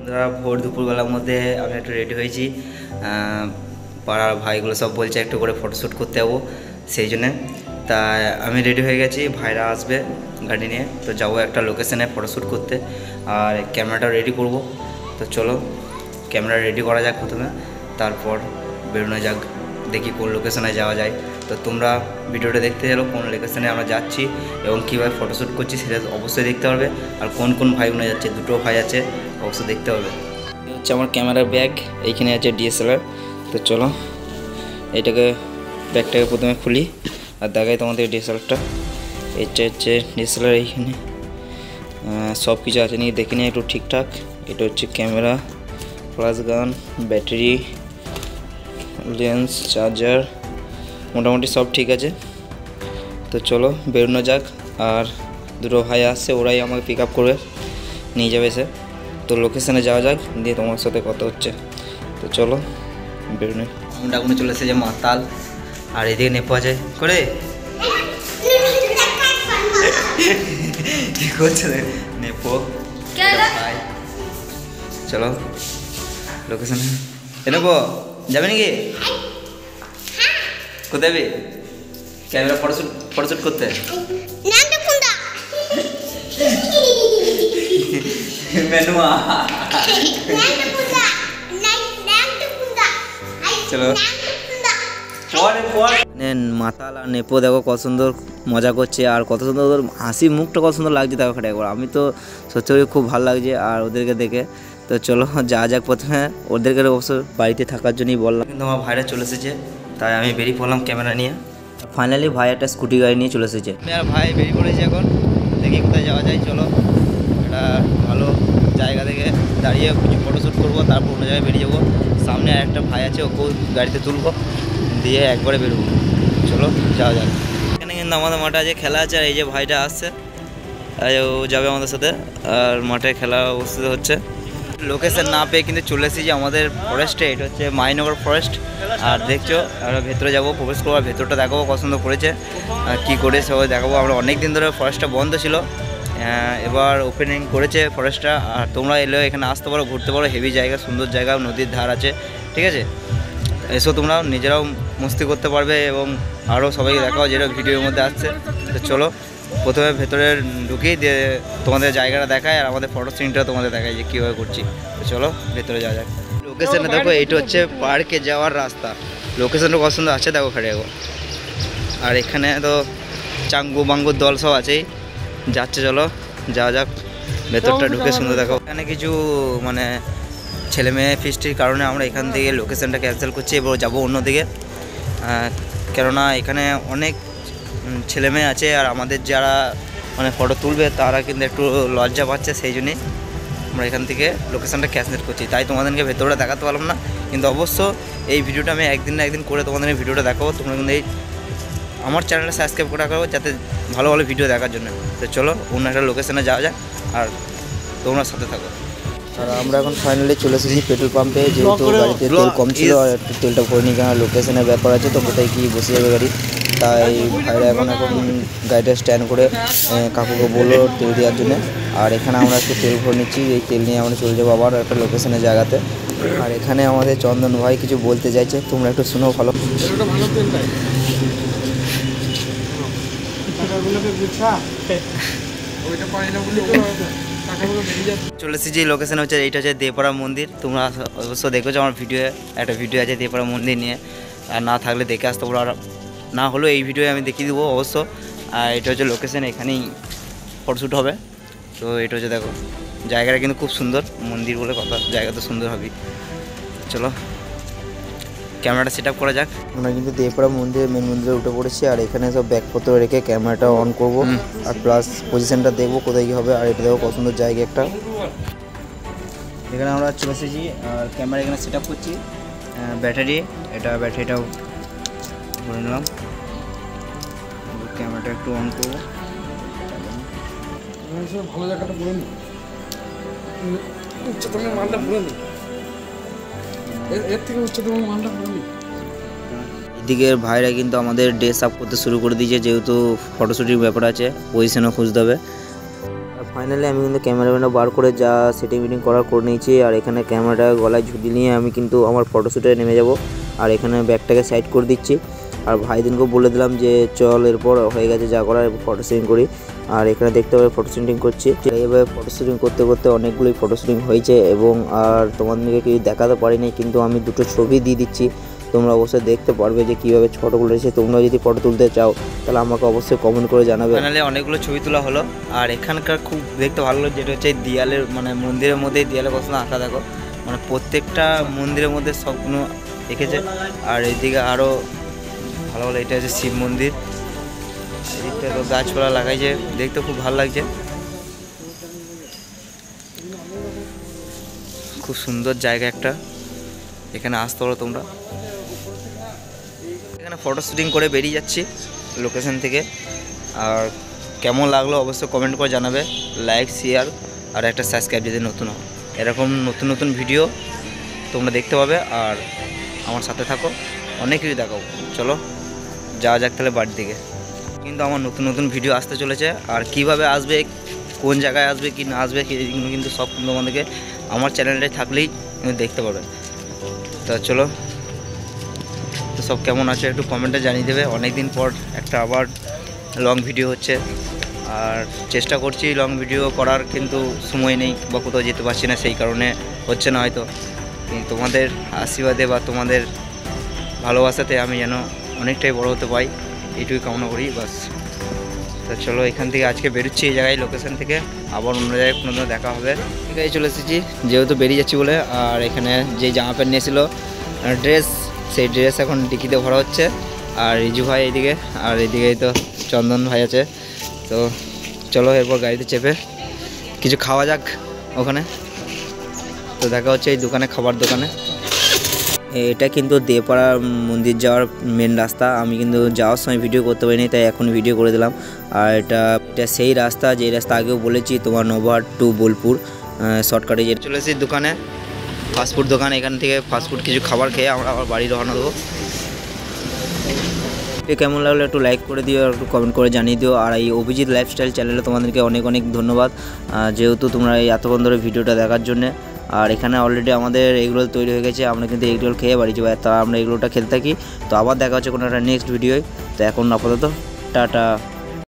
বন্ধুরা ভোর দুপুরবেলার মধ্যে আমি একটু রেডি হয়েছি। পাড়ার ভাইগুলো সব বলছে একটু করে ফটোশ্যুট করতে যাবো, সেই জন্যে তাই আমি রেডি হয়ে গেছি। ভাইরা আসবে গাড়ি নিয়ে, তো যাবো একটা লোকেশানে ফটোশ্যুট করতে, আর ক্যামেরাটা রেডি করব। তো চলো ক্যামেরা রেডি করা যাক প্রথমে, তারপর বেরোনো যাক, দেখি কোন লোকেশানে যাওয়া যায়। তো তোমরা ভিডিওটা দেখতে গেলো কোন লোকেশানে আমরা যাচ্ছি এবং কীভাবে ফটোশ্যুট করছি সেটা অবশ্যই দেখতে পারবে। আর কোন কোন ভাইগুলো যাচ্ছে, দুটো ভাই আছে, অবশ্যই দেখতে হবে। এই হচ্ছে আমার ক্যামেরার ব্যাগ, এইখানে আছে ডিএসএলআর। তো চলো এইটাকে ব্যাগটাকে প্রথমে খুলি আর দেখাই তোমাদের ডিএসএলআরটা। এটা হচ্ছে ডিএসএলআর, এইখানে সব কিছু আছে নিয়ে দেখে নিই একটু ঠিকঠাক। এটা হচ্ছে ক্যামেরা, ফ্ল্যাশ গান, ব্যাটারি, লেন্স, চার্জার, মোটামুটি সব ঠিক আছে। তো চলো বেরোনো যাক। আর দুটো ভাই আসছে, ওরাই আমাকে পিক আপ করবে, নিয়ে যাবে সে। তো লোকেশানে যাওয়া যাক, দিয়ে তোমার সাথে কথা হচ্ছে। তো চলো বেরোনো। ডাকুনে চলে এসে যে মাতাল, আর এদিকে নেপো আছে করে কি করছে নেপো ভাই। চলো লোকেশানে নেবো, যাবে নাকি? কোথায় যাবি? ক্যামেরা ফটোশ্যুট করতে। চলো মাতাল আর নেপো দেখো কত সুন্দর মজা করছে, আর কত সুন্দর ওদের হাসি মুখটা কত সুন্দর লাগছে দেখো খাটে একবার। আমি তো সত্যি খুব ভালো লাগছে আর ওদেরকে দেখে। তো চলো যাওয়া যাক। প্রথমে ওদেরকে অবশ্য বাড়িতে থাকার জন্যই বললাম, কিন্তু আমার ভাইরা চলে এসেছে, তাই আমি বেরিয়ে পড়লাম ক্যামেরা নিয়ে। ফাইনালি ভাই একটা স্কুটি গাড়ি নিয়ে চলে এসেছে। আর ভাই বেরিয়ে পড়েছে, এখন দেখি কোথায় যাওয়া যায়। চলো একটা ভালো জায়গা থেকে দাঁড়িয়ে কিছু ফটোশ্যুট করবো, তারপর অন্য জায়গায় বেরিয়ে যাবো। সামনে আর একটা ভাই আছে, ওকেও গাড়িতে তুলবো, দিয়ে একবারে বেরোবো। চলো যাওয়া যাক। এখানে কিন্তু আমাদের মাঠে আছে খেলা আছে, আর এই যে ভাইটা আসছে ও যাবে আমাদের সাথে, আর মাঠে খেলা অবস্থিত হচ্ছে। লোকেশন না পেয়ে কিন্তু চলে এসেছি আমাদের ফরেস্টে, এটা হচ্ছে মাইনগর ফরেস্ট। আর দেখছো আমরা ভেতরে যাবো, প্রবেশ করবো, ভেতরটা দেখাবো পছন্দ করেছে কী করে সবাই দেখাবো। আমরা অনেক দিন ধরে ফরেস্টটা বন্ধ ছিল, এবার ওপেনিং করেছে ফরেস্টটা। আর তোমরা এলেও এখানে আসতে পারো, ঘুরতে পারো, হেভি জায়গা, সুন্দর জায়গা, নদীর ধার আছে, ঠিক আছে। এসো তোমরা নিজেরাও মস্তি করতে পারবে এবং আরও সবাইকে দেখাও যেটা ভিডিওর মধ্যে আসছে। তো চলো প্রথমে ভেতরে ঢুকি, দিয়ে তোমাদের জায়গাটা দেখায় আর আমাদের ফটো সিনটা তোমাদের দেখায় যে কীভাবে করছি। তো চলো ভেতরে যাওয়া যাক। লোকেশানে দেখো, এইটা হচ্ছে পার্কে যাওয়ার রাস্তা। লোকেশানটা কত সুন্দর আছে দেখো খাটে এখন। আর এখানে তো চাঙ্গু বাঙ্গুর দল সব আছেই, যাচ্ছে। চলো যাওয়া যাক, ভেতরটা ঢুকে সুন্দর দেখো। এখানে কিছু মানে ছেলে মেয়ে ফিস্টির কারণে আমরা এখান থেকে লোকেশানটা ক্যান্সেল করছি, এবার যাবো অন্যদিকে। কেননা এখানে অনেক ছেলে মেয়ে আছে, আর আমাদের যারা মানে ফটো তুলবে তারা কিন্তু একটু লজ্জা পাচ্ছে, সেই জন্যই আমরা এখান থেকে লোকেশানটা ক্যান্সেল করছি। তাই তোমাদেরকে ভেতরটা দেখাতে পারলাম না, কিন্তু অবশ্য এই ভিডিওটা আমি একদিন না একদিন করে তোমাদের এই ভিডিওটা দেখাবো। তোমরা কিন্তু এই আমার চ্যানেলটা সাবস্ক্রাইব করে রাখবো, যাতে ভালো ভালো ভিডিও দেখার জন্য। তো চলো অন্য একটা লোকেশানে যাওয়া যাক, আর তোমরা সাথে থাকো। আর আমরা এখন ফাইনালি চলে এসেছি পেট্রোল পাম্পে, যেহেতু গাড়িতে তেল কম ছিল আর একটু তেলটা ভরে নিই, কারণ লোকেশানের ব্যাপার আছে, তো কোথায় কি বসে যাবে গাড়ি। তাই ভাইরা এখন গাড়িটা স্ট্যান্ড করে কাকুকে বললো তেল দেওয়ার জন্য। আর এখানে আমরা একটু তেল ভরে নিচ্ছি, এই তেল নিয়ে আমরা চলে যাবো আবার একটা লোকেশানের জায়গাতে। আর এখানে আমাদের চন্দন ভাই কিছু বলতে চাইছে, তোমরা একটু শুনো ভালো। চলে এসেছি লোকেশন হচ্ছে এইটা হচ্ছে দেপাড়া মন্দির। তোমরা অবশ্য দেখেছো আমার একটা ভিডিও আছে দেপাড়া মন্দির নিয়ে, আর না থাকলে দেখে আসতে পারো, আর না হলেও এই ভিডিও আমি দেখিয়ে দেবো অবশ্য। আর এটা হচ্ছে লোকেশন, এখানেই ফটোশ্যুট হবে। তো এটা হচ্ছে দেখো জায়গাটা কিন্তু খুব সুন্দর, মন্দির বলে কথা, জায়গা তো সুন্দর হবেই। চলো ক্যামেরাটা সেট আপ করা যাক। আমরা কিন্তু দেপাড়া মন্দিরের মেন মন্দিরে উঠে পড়েছি, আর এখানে সব ব্যাগপত্র রেখে ক্যামেরাটা অন করব, আর প্লাস পজিশনটা দেখবো কোথায় কী হবে। আর এটা দেখো পছন্দের জায়গা একটা, এখানে আমরা চলে এসেছি। আর ক্যামেরা এখানে সেট আপ করছি। ব্যাটারি, ব্যাটারিটাও ভরে নিলাম, ক্যামেরাটা একটু অন করবো। ভালো জায়গাটা ভরে নি, উচ্চতম মালটা ভরে নি, এর থেকে উচ্চতম মালটা ভরে নি। এদিকের ভাইরা কিন্তু আমাদের ড্রেস আপ করতে শুরু করে দিয়েছে, যেহেতু ফটোশ্যুটের ব্যাপার আছে, পজিশনও খুঁজতে হবে। ফাইনালি আমি কিন্তু ক্যামেরাম্যানটা বার করে যা সেটিং মিটিং করার করে নিয়েছি। আর এখানে ক্যামেরাটা গলায় ঝুলি নিয়ে আমি কিন্তু আমার ফটোশ্যুটে নেমে যাব। আর এখানে ব্যাগটাকে সাইড করে দিচ্ছি। আর ভাইদিনকেও বলে দিলাম যে চল এরপর হয়ে গেছে যা করার, ফটো শুটিং করি। আর এখানে দেখতে পাবে ফটো শুটিং করছি। এইভাবে ফটো শুটিং করতে করতে অনেকগুলোই ফটো শুটিং হয়েছে এবং আর তোমাদেরকে কিছু দেখাতে পারিনি, কিন্তু আমি দুটো ছবি দিয়ে দিচ্ছি। তোমরা অবশ্যই দেখতে পারবে যে কীভাবে ফটোগুলো এসে। তোমরা যদি ফটো তুলতে চাও তাহলে আমাকে অবশ্যই কমেন্ট করে জানাবে। ফাইনালি অনেকগুলো ছবি তোলা হলো। আর এখানকার খুব দেখতে ভালো লাগে যেটা হচ্ছে দেয়ালের মানে মন্দিরের মধ্যে দেয়ালে কত আঁকা দেখো, মানে প্রত্যেকটা মন্দিরের মধ্যে সবগুলো এঁকেছে। আর এইদিকে আরও ভালো ভালো, এটা হচ্ছে শিব মন্দির। এদিকটা তো গাছপালা লাগাইছে, দেখতে খুব ভালো লাগছে। খুব সুন্দর জায়গা একটা, এখানে আসতে পারো তোমরা। এখানে ফটো শুটিং করে বেরিয়ে যাচ্ছি লোকেশন থেকে। আর কেমন লাগলো অবশ্যই কমেন্ট করে জানাবে। লাইক, শেয়ার আর একটা সাবস্ক্রাইব যদি নতুন হও। এরকম নতুন নতুন ভিডিও তোমরা দেখতে পাবে। আর আমার সাথে থাকো, অনেক কিছু দেখাবো। চলো যাওয়া যাক তাহলে বাড়ির দিকে। কিন্তু আমার নতুন নতুন ভিডিও আসতে চলেছে। আর কিভাবে আসবে, কোন জায়গায় আসবে কি না আসবে এগুলো কিন্তু সব কিন্তু আমাদেরকে আমার চ্যানেলটায় থাকলেই দেখতে পাবেন। তা চলো, তো সব কেমন আছে একটু কমেন্টে জানিয়ে দেবে। অনেক দিন পর একটা আবার লং ভিডিও হচ্ছে। আর চেষ্টা করছি লং ভিডিও করার, কিন্তু সময় নেই বা কোথাও যেতে পারছি না, সেই কারণে হচ্ছে না হয়তো। কিন্তু তোমাদের আশীর্বাদে বা তোমাদের ভালোবাসাতে আমি যেন অনেকটাই বড় হতে পারি, এইটুকুই কামনা করি বাস। তো চলো এখান থেকে আজকে বেরোচ্ছি এই জায়গায় লোকেশন থেকে, আবার অন্য জায়গায় কোনো দিন দেখা হবে। ঠিক আছে, চলে এসেছি যেহেতু বেরিয়ে যাচ্ছি বলে। আর এখানে যে জামা প্যান্ট নিয়েছিল ড্রেস, সেই ড্রেস এখন ডিকিতে ভরা হচ্ছে। আর রিজু ভাই এইদিকে, আর এইদিকেই তো চন্দন ভাই আছে। তো চলো এরপর গাড়িতে চেপে কিছু খাওয়া যাক ওখানে। তো দেখা হচ্ছে এই দোকানে, খাবার দোকানে। এটা কিন্তু দেপাড়া মন্দির যাওয়ার মেন রাস্তা। আমি কিন্তু যাওয়ার সময় ভিডিও করতে পারিনি, তাই এখন ভিডিও করে দিলাম। আর এটা সেই রাস্তা যে রাস্তা আগেও বলেছি, তোমার নবহাট টু বোলপুর শর্টকাটে যে চলে এসেছি দোকানে, ফাস্টফুড দোকান। এখান থেকে ফাস্টফুড কিছু খাবার খেয়ে আমরা আবার বাড়ি রওনা দেবো। কেমন লাগলো একটু লাইক করে দিও, একটু কমেন্ট করে জানিয়ে দিও। আর এই অভিজিৎ লাইফস্টাইল চ্যানেলে তোমাদেরকে অনেক অনেক ধন্যবাদ, যেহেতু তোমরা এই এতক্ষণ ধরে ভিডিওটা দেখার জন্যে। আর এখানে অলরেডি আমাদের এগরোল তৈরি হয়ে গেছে, আমরা কিন্তু এগরোল খেয়ে বাড়ি যাবো। তা আমরা এগরোলটা খেতে থাকি। তো আবার দেখা হচ্ছে কোনো একটা নেক্সট ভিডিওয়। তো এখন আপাতত টাটা।